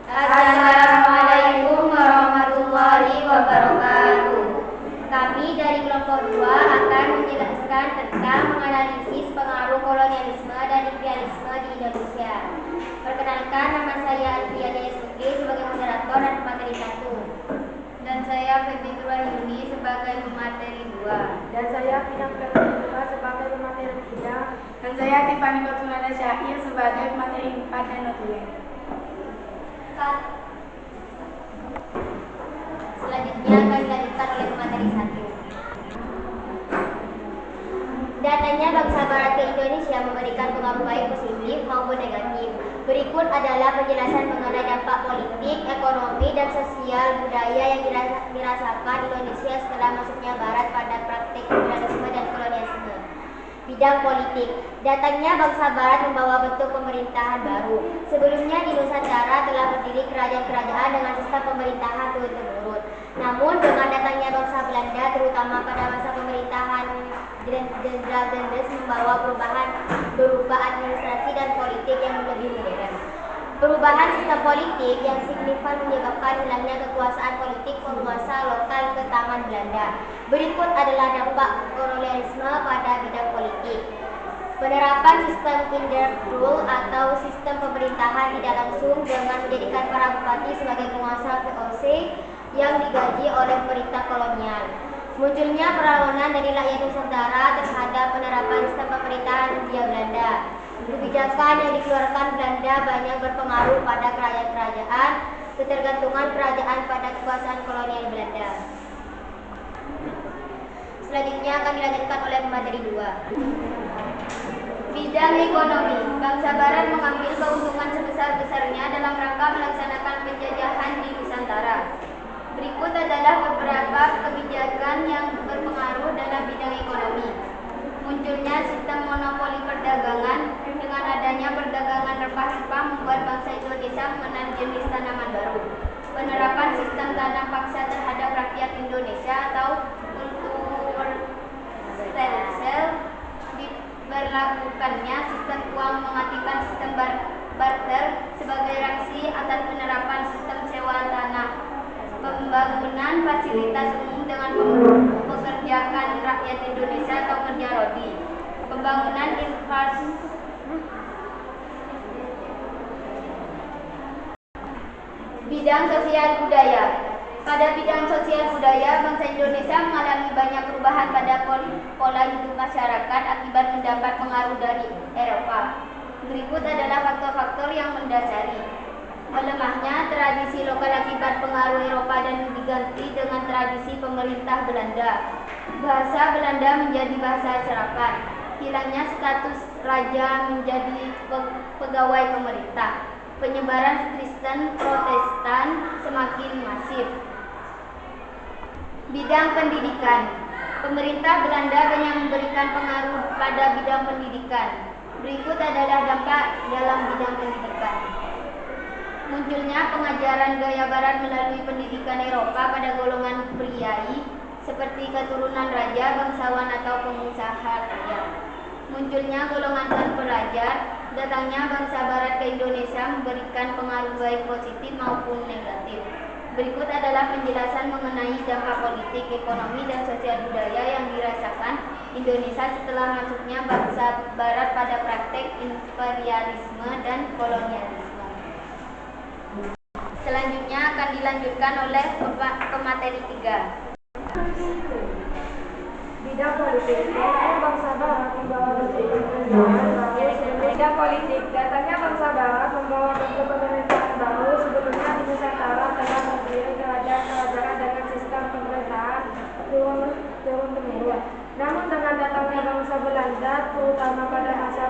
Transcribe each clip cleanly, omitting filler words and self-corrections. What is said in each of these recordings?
Assalamualaikum warahmatullahi wabarakatuh. Kami dari kelompok 2 akan menjelaskan tentang menganalisis pengaruh kolonialisme dan imperialisme di Indonesia. Perkenalkan, nama saya Alfiana SUG sebagai moderator dan pemateri 1. Dan saya Feby Nurwahyuni sebagai pemateri 2. Dan saya Pinang Pratama sebagai pemateri 3. Dan saya Tiffany Kotulada Syahir sebagai pemateri 4 dan notulen. Selanjutnya akan dilanjutkan oleh pemateri 1. Datanya bangsa barat ke Indonesia memberikan pengaruh baik positif maupun negatif. Berikut adalah penjelasan mengenai dampak politik, ekonomi, dan sosial budaya yang dirasakan Indonesia setelah masuknya barat pada praktik imperialisme dan kolonialisme. Bidang politik. Datangnya bangsa barat membawa bentuk pemerintahan baru. Sebelumnya di Nusantara telah berdiri kerajaan-kerajaan dengan sistem pemerintahan turun-temurun. Namun dengan datangnya bangsa Belanda terutama pada masa pemerintahan Jenderal Dendels membawa perubahan berupa administrasi dan politik yang lebih modern. Perubahan sistem politik yang signifikan menyebabkan hilangnya kekuasaan politik penguasa lokal ke tangan Belanda. Berikut adalah dampak kolonialisme pada bidang politik. Penerapan sistem indirect rule atau sistem pemerintahan tidak langsung dengan menjadikan para bupati sebagai penguasa VOC yang digaji oleh pemerintah kolonial. Munculnya perlawanan dari rakyat Nusantara terhadap penerapan sistem pemerintahan Hindia Belanda. Kebijakan yang dikeluarkan Belanda banyak berpengaruh pada kerajaan-kerajaan, ketergantungan kerajaan pada kekuasaan kolonial Belanda. Selanjutnya akan dilanjutkan oleh pemateri 2. Bidang ekonomi. Bangsa barat mengambil keuntungan sebesar-besarnya dalam rangka melaksanakan penjajahan di Nusantara. Berikut adalah beberapa kebijakan yang berpengaruh dalam bidang ekonomi. Munculnya sistem monopoli perdagangan. Dengan adanya perdagangan rempah-rempah membuat bangsa Indonesia mengenal jenis tanaman baru. Penerapan sistem tanam paksa terhadap rakyat Indonesia atau kultur diberlakukannya sistem uang menggantikan sistem barter sebagai reaksi atas penerapan sistem sewa tanah. Pembangunan fasilitas umum dengan mempekerjakan rakyat Indonesia atau kerja rodi. Pembangunan infrastruktur. Bidang sosial budaya. Pada bidang sosial budaya, bangsa Indonesia mengalami banyak perubahan pada pola hidup masyarakat akibat mendapat pengaruh dari Eropa. Berikut adalah faktor-faktor yang mendasari. Melemahnya tradisi lokal akibat pengaruh Eropa dan diganti dengan tradisi pemerintah Belanda. Bahasa Belanda menjadi bahasa serapan. Hilangnya status raja menjadi pegawai pemerintah. Penyebaran Kristen Protestan semakin masif. Bidang pendidikan. Pemerintah Belanda banyak memberikan pengaruh pada bidang pendidikan. Berikut adalah dampak dalam bidang pendidikan. Munculnya pengajaran gaya barat melalui pendidikan Eropa pada golongan priai seperti keturunan raja, bangsawan atau pengusaha kaya. Munculnya golongan terpelajar. Datangnya bangsa barat ke Indonesia memberikan pengaruh baik positif maupun negatif. Berikut adalah penjelasan mengenai dampak politik, ekonomi, dan sosial budaya yang dirasakan Indonesia setelah masuknya bangsa barat pada praktek imperialisme dan kolonialisme. Selanjutnya akan dilanjutkan oleh pemateri 3. Bidang politik. Datangnya bangsa barat membawa bentuk pemerintahan baru. Bidang politik. Datangnya bangsa barat membawa bentuk pemerintahan baru. Sebelumnya di Nusantara telah berdiri kerajaan-kerajaan dengan sistem pemerintahan turun-temurun. Namun dengan datangnya bangsa Belanda, terutama pada masa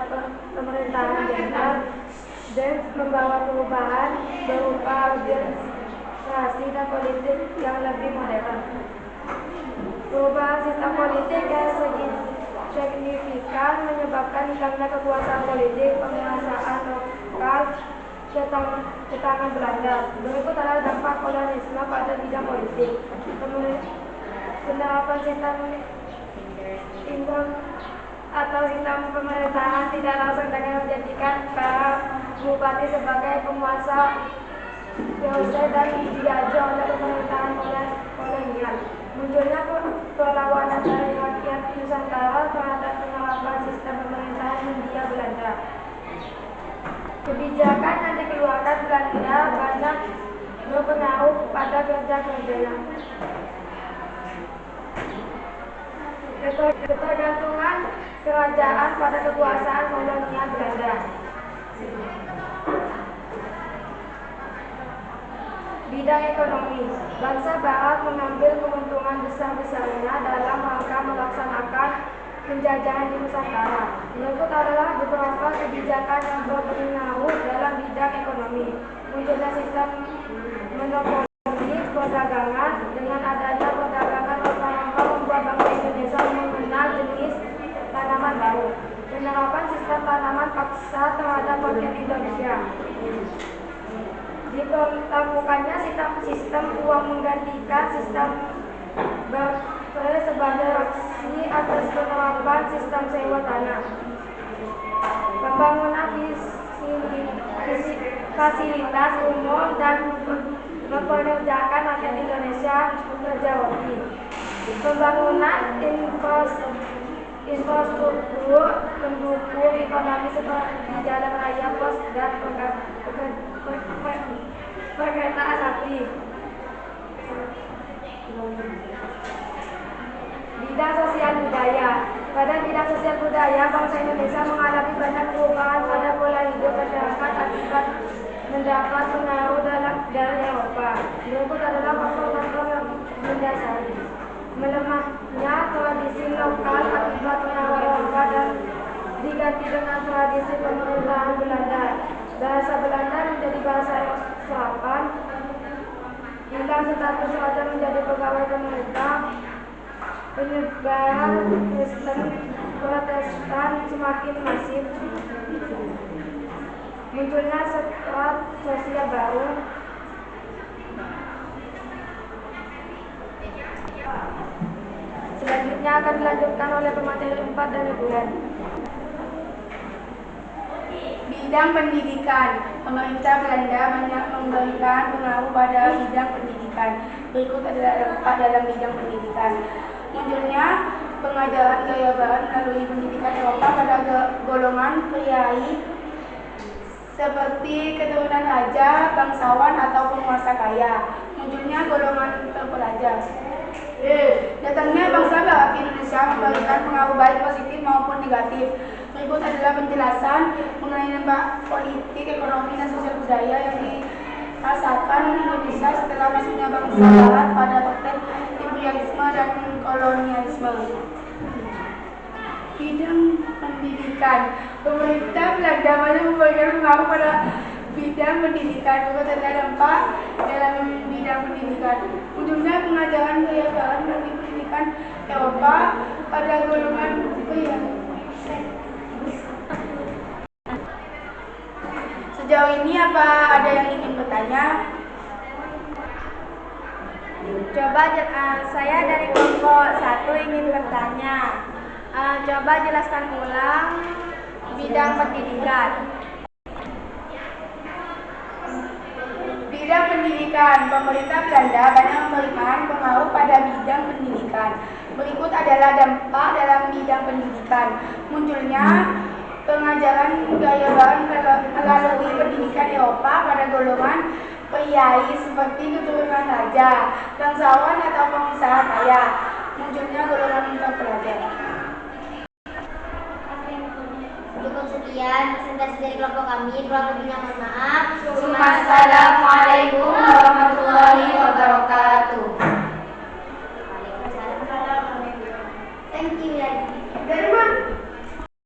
pemerintahan Jenderal Dendels membawa perubahan berupa administrasi dan politik yang lebih modern. Perubahan sistem politik yang signifikan menyebabkan hilangnya kekuasaan politik penguasaan lokal ke tangan Belanda. Berikut adalah dampak kolonialisme pada bidang politik. Penerapan sistem atau sistem pemerintahan tidak langsung dengan menjadikan para bupati sebagai penguasa diusir dan dijajah oleh pemerintahan kolonial. Munculnya perlawanan dari rakyat Nusantara terhadap penerapan sistem pemerintahan Hindia Belanda. Kebijakan yang dikeluarkan Belanda banyak berpengaruh pada kerja-kerjanya. Ketergantungan kerajaan pada kekuasaan kolonial Belanda. Bidang ekonomi, bangsa Barat mengambil keuntungan besar-besarnya dalam rangka melaksanakan penjajahan di Nusantara. Berikut adalah beberapa kebijakan yang berpengaruh dalam bidang ekonomi. Munculnya sistem monopoli perdagangan. Dengan adanya perdagangan, rempah-rempah membuat bangsa Indonesia mengenal jenis tanaman baru. Penerapan sistem tanaman paksa terhadap rakyat Indonesia. Ditemukannya sistem uang menggantikan sistem baterai sebagai reaksi atas penerapan sistem sewa tanah. Pembangunan fasilitas umum dan mempekerjakan rakyat Indonesia bekerja roti. Pembangunan infrastruktur pendukung ekonomi seperti jalan raya, pos, dan perkereta api. Bidang sosial budaya. Pada bidang sosial budaya, bangsa Indonesia mengalami banyak perubahan pada pola hidup masyarakat akibat mendapat pengaruh dari Eropa. Berikut adalah faktor-faktor yang mendasari. Melemahnya tradisi lokal akibat pengaruh Eropa dan diganti dengan tradisi pemerintahan Belanda. Bahasa Belanda menjadi bahasa serapan. Hilang status raja menjadi pegawai pemerintah. Penyebaran Kristen Protestan semakin masif. Munculnya strat sosial baru. Selanjutnya akan dilanjutkan oleh pemateri 4 dari bulan. Bidang pendidikan. Pemerintah Belanda banyak memberikan pengaruh pada bidang pendidikan. Berikut adalah dampak dalam bidang pendidikan. Munculnya pengajaran gaya barat melalui pendidikan Eropa pada golongan priai seperti keturunan raja, bangsawan, atau penguasa kaya. Munculnya golongan terpelajar. Datangnya bangsa Barat ke Indonesia memberikan pengaruh baik positif maupun negatif. Berikut adalah penjelasan mengenai dampak politik, ekonomi, dan sosial budaya yang dirasakan Indonesia setelah masuknya bangsa Barat pada praktek imperialisme dan kolonialisme. Bidang pendidikan. Pemerintah Belanda banyak memberikan pengaruh pada bidang pendidikan. Berikut adalah dampak dalam bidang pendidikan. Munculnya pengajaran gaya barat melalui pendidikan Eropa pada golongan priai. Sejauh ini apa ada yang ingin bertanya? Coba saya dari kelompok 1 ingin bertanya. Coba jelaskan ulang bidang pendidikan. Bidang pendidikan. Pemerintah Belanda banyak memberikan pengaruh pada bidang pendidikan. Berikut adalah dampak dalam bidang pendidikan. Munculnya pengajaran gaya barat melalui pendidikan Eropa pada golongan priai seperti keturunan raja, bangsawan, atau pengusaha kaya. Munculnya golongan terpelajar. Cukup sekian presentasi dari kelompok kami. Kurang lebihnya mohon maaf. Wassalamualaikum warahmatullahi wabarakatuh.